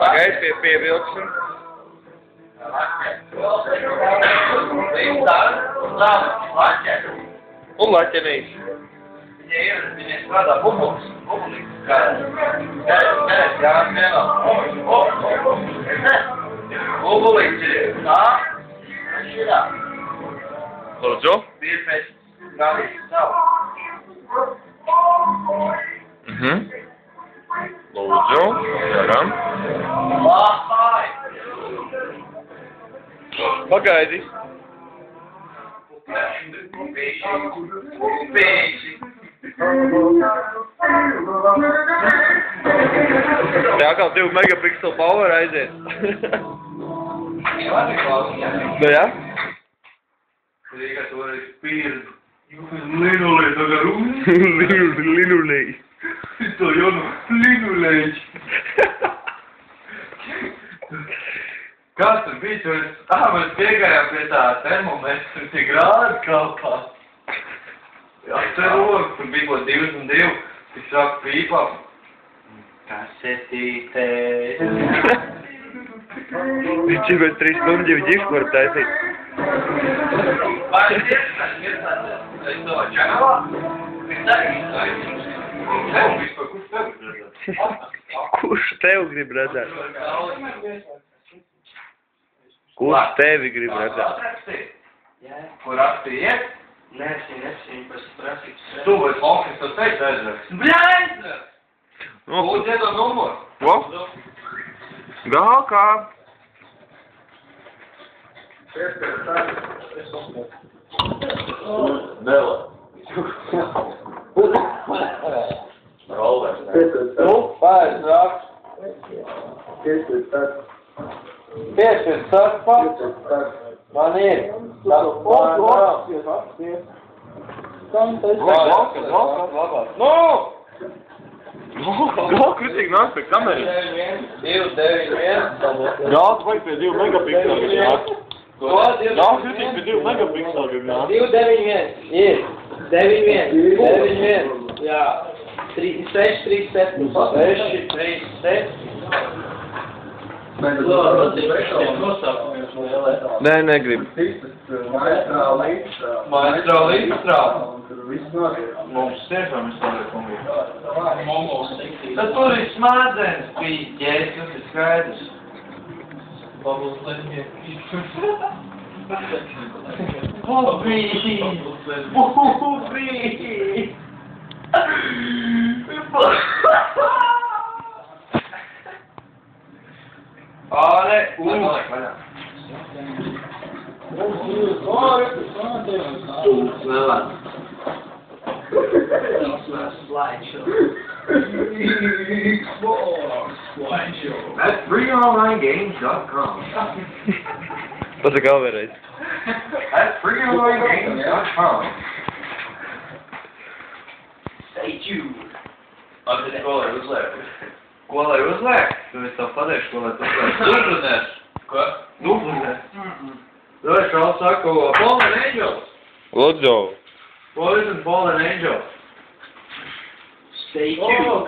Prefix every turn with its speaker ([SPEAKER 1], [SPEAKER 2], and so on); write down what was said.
[SPEAKER 1] Pagaid pievilksim. Un laķenīs.
[SPEAKER 2] Viņa strādā bubulīgs. Bubulīgs ir.
[SPEAKER 1] Lūdzu. Lūdzu. Varam. Pagaidi. Tā kā 2 megapikselu power aiziet. Nu jā? Linulei.
[SPEAKER 2] To jau nu linulei. Kas tur bija? Mēs piegājām pie tā termometra, tie grādi kalpā. Jā, tur roku, tur bija kaut 22, tik sāk pīpām. Kasetīte.
[SPEAKER 1] Viņš ir 3 stundu jau ģišu var taisīt.
[SPEAKER 2] Vai ir iestādi? Es to ģenovā? Es
[SPEAKER 1] Kurš tev grib redzēt? Kurš tevi grib redzēt?
[SPEAKER 2] Kur rakstījiet?
[SPEAKER 3] Nē, es prasīju.
[SPEAKER 2] Tu vai Fokus, tu teici aizrakst? Bļaļ! Lūdzu, iedod numuru.
[SPEAKER 1] Ko? Gā kā?
[SPEAKER 2] Bela. Rolvers. Nu, pāris rakst. Piešķirt starpā. Man ir.
[SPEAKER 1] Gā kritīgi nāk pie kameras.
[SPEAKER 2] 291.
[SPEAKER 1] Gā, tu vajag pie 2 megapikselu grib nāk. Gā kritīgi pie 2 megapikselu grib nāk.
[SPEAKER 3] 291. Ir. 91. Jā. 6, 3, 7. 6, 3, 7.
[SPEAKER 1] Nē, negribu.
[SPEAKER 2] Maestrā līdstrā. Mums tiešām ir stāvēt. Tad tur ir smādzenes pīķēs, tas ir skaidrs. Ale, That's freeonlinegames.com.
[SPEAKER 1] Pasaka vēlreiz.
[SPEAKER 2] That's freeonlinegames.com.
[SPEAKER 3] Stay tuned.
[SPEAKER 2] Ko lai uzliek? Ko lai uzliek? Tu es tev pateikšu, ko lai tu uzliek. Nuflinēs. Ko? Nuflinēs. Tu es vēl saku, Fallen Angels.
[SPEAKER 1] Lūdzu.
[SPEAKER 2] Poison Fallen Angels.
[SPEAKER 3] Stay tuned.